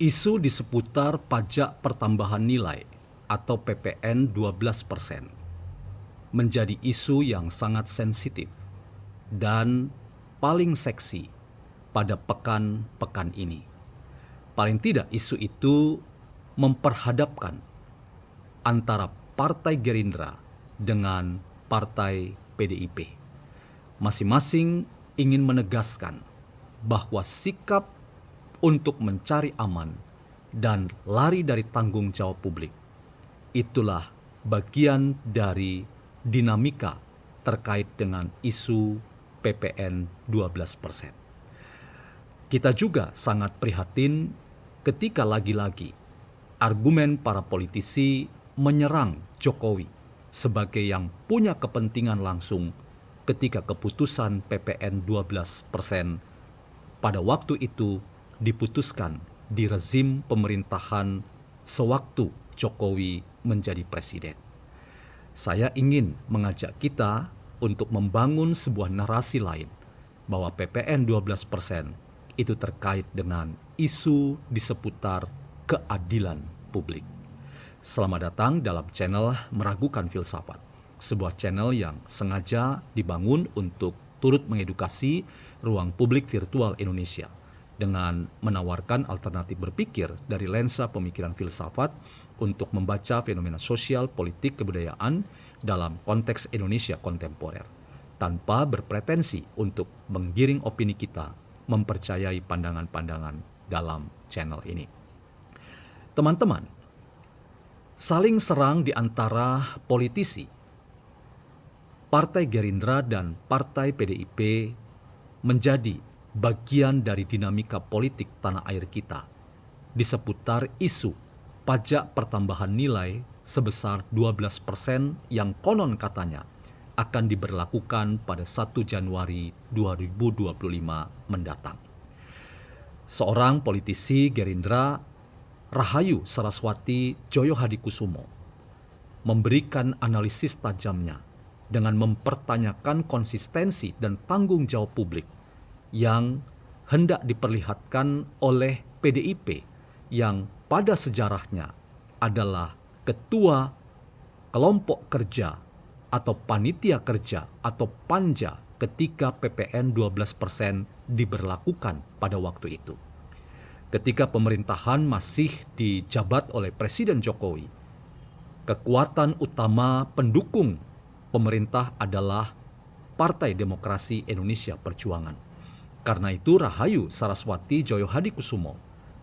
Isu di seputar pajak pertambahan nilai atau PPN 12% menjadi isu yang sangat sensitif dan paling seksi pada pekan-pekan ini. Paling tidak isu itu memperhadapkan antara Partai Gerindra dengan Partai PDIP. Masing-masing ingin menegaskan bahwa sikap untuk mencari aman dan lari dari tanggung jawab publik itulah bagian dari dinamika terkait dengan isu PPN 12%. Kita juga sangat prihatin ketika lagi-lagi argumen para politisi menyerang Jokowi sebagai yang punya kepentingan langsung ketika keputusan PPN 12% pada waktu itu diputuskan di rezim pemerintahan sewaktu Jokowi menjadi presiden. Saya ingin mengajak kita untuk membangun sebuah narasi lain bahwa PPN 12% itu terkait dengan isu di seputar keadilan publik. Selamat datang dalam channel Meragukan Filsafat, sebuah channel yang sengaja dibangun untuk turut mengedukasi ruang publik virtual Indonesia dengan menawarkan alternatif berpikir dari lensa pemikiran filsafat untuk membaca fenomena sosial, politik, kebudayaan dalam konteks Indonesia kontemporer, tanpa berpretensi untuk menggiring opini kita mempercayai pandangan-pandangan dalam channel ini. Teman-teman, saling serang di antara politisi Partai Gerindra dan Partai PDIP menjadi bagian dari dinamika politik tanah air kita di seputar isu pajak pertambahan nilai sebesar 12% yang konon katanya akan diberlakukan pada 1 Januari 2025 mendatang. Seorang politisi Gerindra, Rahayu Saraswati Djoyo Hadikusumo, memberikan analisis tajamnya dengan mempertanyakan konsistensi dan tanggung jawab publik yang hendak diperlihatkan oleh PDIP yang pada sejarahnya adalah ketua kelompok kerja atau panitia kerja atau panja ketika PPN 12% diberlakukan pada waktu itu. Ketika pemerintahan masih dijabat oleh Presiden Jokowi, kekuatan utama pendukung pemerintah adalah Partai Demokrasi Indonesia Perjuangan. Karena itu Rahayu Saraswati Djoyo Hadikusumo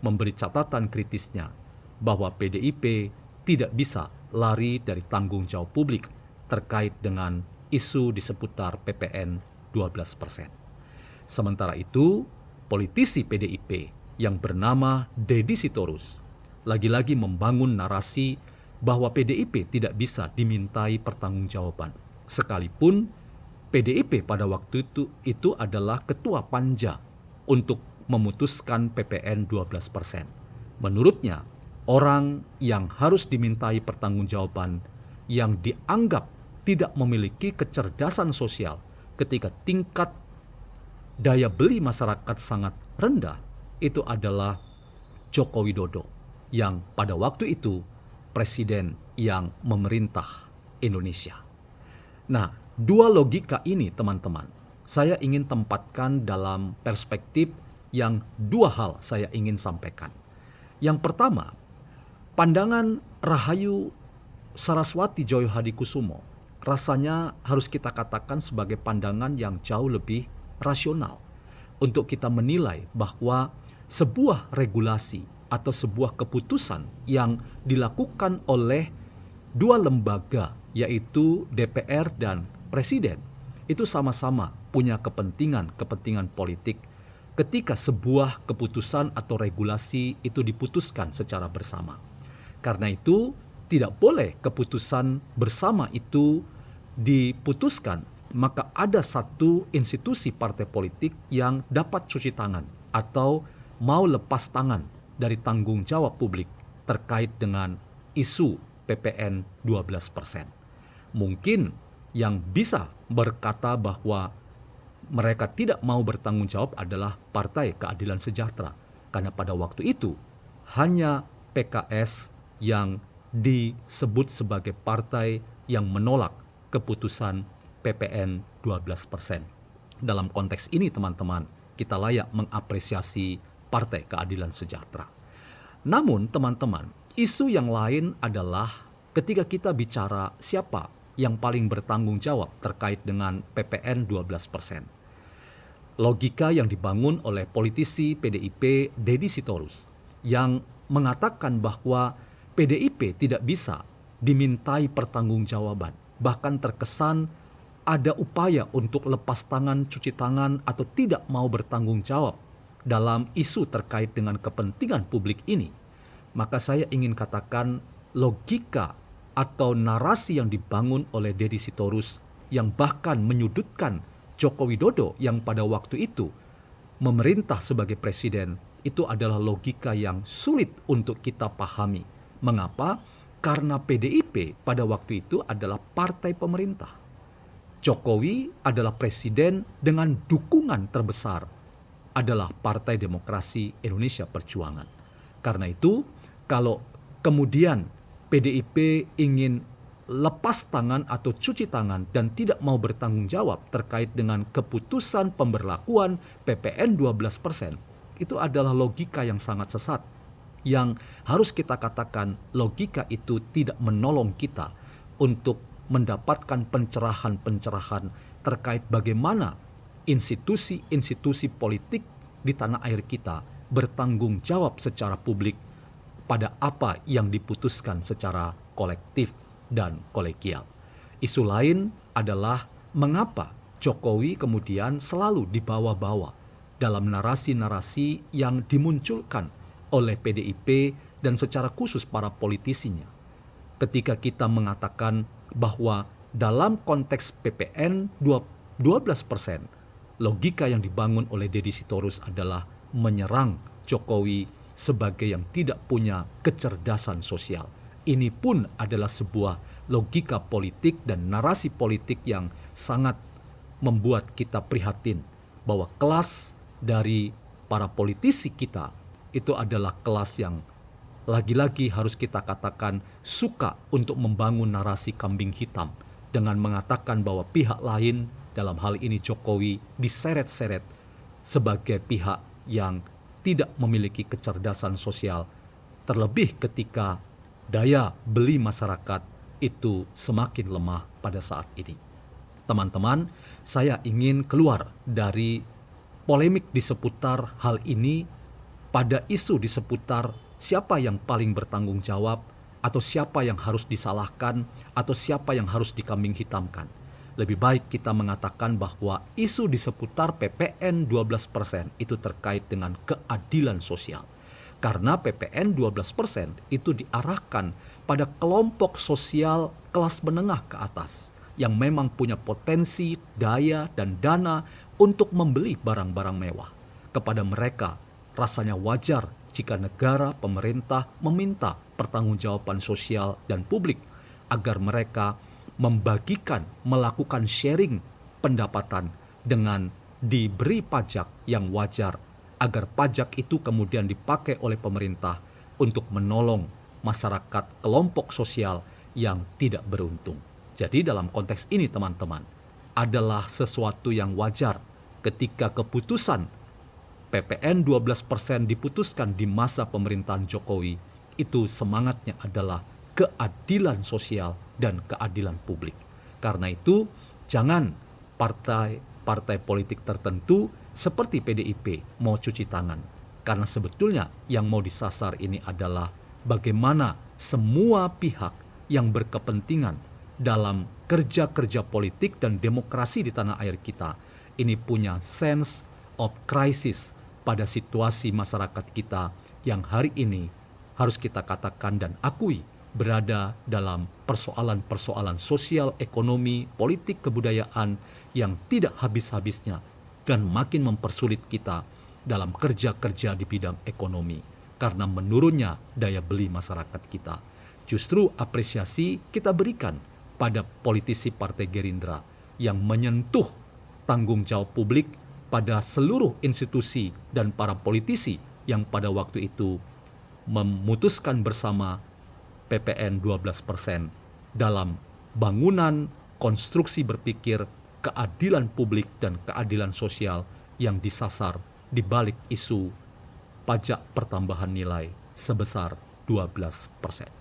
memberi catatan kritisnya bahwa PDIP tidak bisa lari dari tanggung jawab publik terkait dengan isu di seputar PPN 12%. Sementara itu, politisi PDIP yang bernama Deddy Sitorus lagi-lagi membangun narasi bahwa PDIP tidak bisa dimintai pertanggungjawaban, sekalipun PDIP pada waktu itu adalah ketua panja untuk memutuskan PPN 12%. Menurutnya, orang yang harus dimintai pertanggungjawaban yang dianggap tidak memiliki kecerdasan sosial ketika tingkat daya beli masyarakat sangat rendah itu adalah Joko Widodo yang pada waktu itu presiden yang memerintah Indonesia. Nah, dua logika ini teman-teman, saya ingin tempatkan dalam perspektif yang dua hal saya ingin sampaikan. Yang pertama, pandangan Rahayu Saraswati Djoyo Hadikusumo rasanya harus kita katakan sebagai pandangan yang jauh lebih rasional untuk kita menilai bahwa sebuah regulasi atau sebuah keputusan yang dilakukan oleh dua lembaga yaitu DPR dan Presiden itu sama-sama punya kepentingan politik ketika sebuah keputusan atau regulasi itu diputuskan secara bersama. Karena itu tidak boleh keputusan bersama itu diputuskan, maka ada satu institusi partai politik yang dapat cuci tangan atau mau lepas tangan dari tanggung jawab publik terkait dengan isu PPN 12%. Mungkin yang bisa berkata bahwa mereka tidak mau bertanggung jawab adalah Partai Keadilan Sejahtera, karena pada waktu itu hanya PKS yang disebut sebagai partai yang menolak keputusan PPN 12%. Dalam konteks ini teman-teman, kita layak mengapresiasi Partai Keadilan Sejahtera. Namun teman-teman, isu yang lain adalah ketika kita bicara siapa yang paling bertanggung jawab terkait dengan PPN 12%. Logika yang dibangun oleh politisi PDIP Deddy Sitorus yang mengatakan bahwa PDIP tidak bisa dimintai pertanggungjawaban. Bahkan terkesan ada upaya untuk lepas tangan, cuci tangan, atau tidak mau bertanggung jawab dalam isu terkait dengan kepentingan publik ini. Maka saya ingin katakan logika atau narasi yang dibangun oleh Deddy Sitorus yang bahkan menyudutkan Joko Widodo yang pada waktu itu memerintah sebagai presiden, itu adalah logika yang sulit untuk kita pahami. Mengapa? Karena PDIP pada waktu itu adalah partai pemerintah. Jokowi adalah presiden dengan dukungan terbesar adalah Partai Demokrasi Indonesia Perjuangan. Karena itu, kalau kemudian PDIP ingin lepas tangan atau cuci tangan dan tidak mau bertanggung jawab terkait dengan keputusan pemberlakuan PPN 12%, itu adalah logika yang sangat sesat. Yang harus kita katakan, logika itu tidak menolong kita untuk mendapatkan pencerahan-pencerahan terkait bagaimana institusi-institusi politik di tanah air kita bertanggung jawab secara publik pada apa yang diputuskan secara kolektif dan kolegial. Isu lain adalah mengapa Jokowi kemudian selalu dibawa-bawa dalam narasi-narasi yang dimunculkan oleh PDIP dan secara khusus para politisinya. Ketika kita mengatakan bahwa dalam konteks PPN 12%, logika yang dibangun oleh Deddy Sitorus adalah menyerang Jokowi sebagai yang tidak punya kecerdasan sosial. Ini pun adalah sebuah logika politik dan narasi politik yang sangat membuat kita prihatin bahwa kelas dari para politisi kita itu adalah kelas yang lagi-lagi harus kita katakan suka untuk membangun narasi kambing hitam dengan mengatakan bahwa pihak lain, dalam hal ini Jokowi, diseret-seret sebagai pihak yang tidak memiliki kecerdasan sosial, terlebih ketika daya beli masyarakat itu semakin lemah pada saat ini. Teman-teman, saya ingin keluar dari polemik di seputar hal ini pada isu di seputar siapa yang paling bertanggung jawab atau siapa yang harus disalahkan atau siapa yang harus dikambing hitamkan. Lebih baik kita mengatakan bahwa isu di seputar PPN 12% itu terkait dengan keadilan sosial. Karena PPN 12% itu diarahkan pada kelompok sosial kelas menengah ke atas yang memang punya potensi, daya, dan dana untuk membeli barang-barang mewah. Kepada mereka, rasanya wajar jika negara, pemerintah meminta pertanggungjawaban sosial dan publik agar mereka membagikan, melakukan sharing pendapatan dengan diberi pajak yang wajar, agar pajak itu kemudian dipakai oleh pemerintah untuk menolong masyarakat kelompok sosial yang tidak beruntung. Jadi dalam konteks ini teman-teman, adalah sesuatu yang wajar ketika keputusan PPN 12% diputuskan di masa pemerintahan Jokowi, itu semangatnya adalah keadilan sosial dan keadilan publik. Karena itu, jangan partai politik tertentu seperti PDIP mau cuci tangan. Karena sebetulnya yang mau disasar ini adalah bagaimana semua pihak yang berkepentingan dalam kerja-kerja politik dan demokrasi di tanah air kita ini punya sense of crisis pada situasi masyarakat kita yang hari ini harus kita katakan dan akui berada dalam persoalan-persoalan sosial, ekonomi, politik, kebudayaan yang tidak habis-habisnya dan makin mempersulit kita dalam kerja-kerja di bidang ekonomi karena menurunnya daya beli masyarakat kita. Justru apresiasi kita berikan pada politisi Partai Gerindra yang menyentuh tanggung jawab publik pada seluruh institusi dan para politisi yang pada waktu itu memutuskan bersama PPN 12% dalam bangunan konstruksi berpikir keadilan publik dan keadilan sosial yang disasar di balik isu pajak pertambahan nilai sebesar 12%.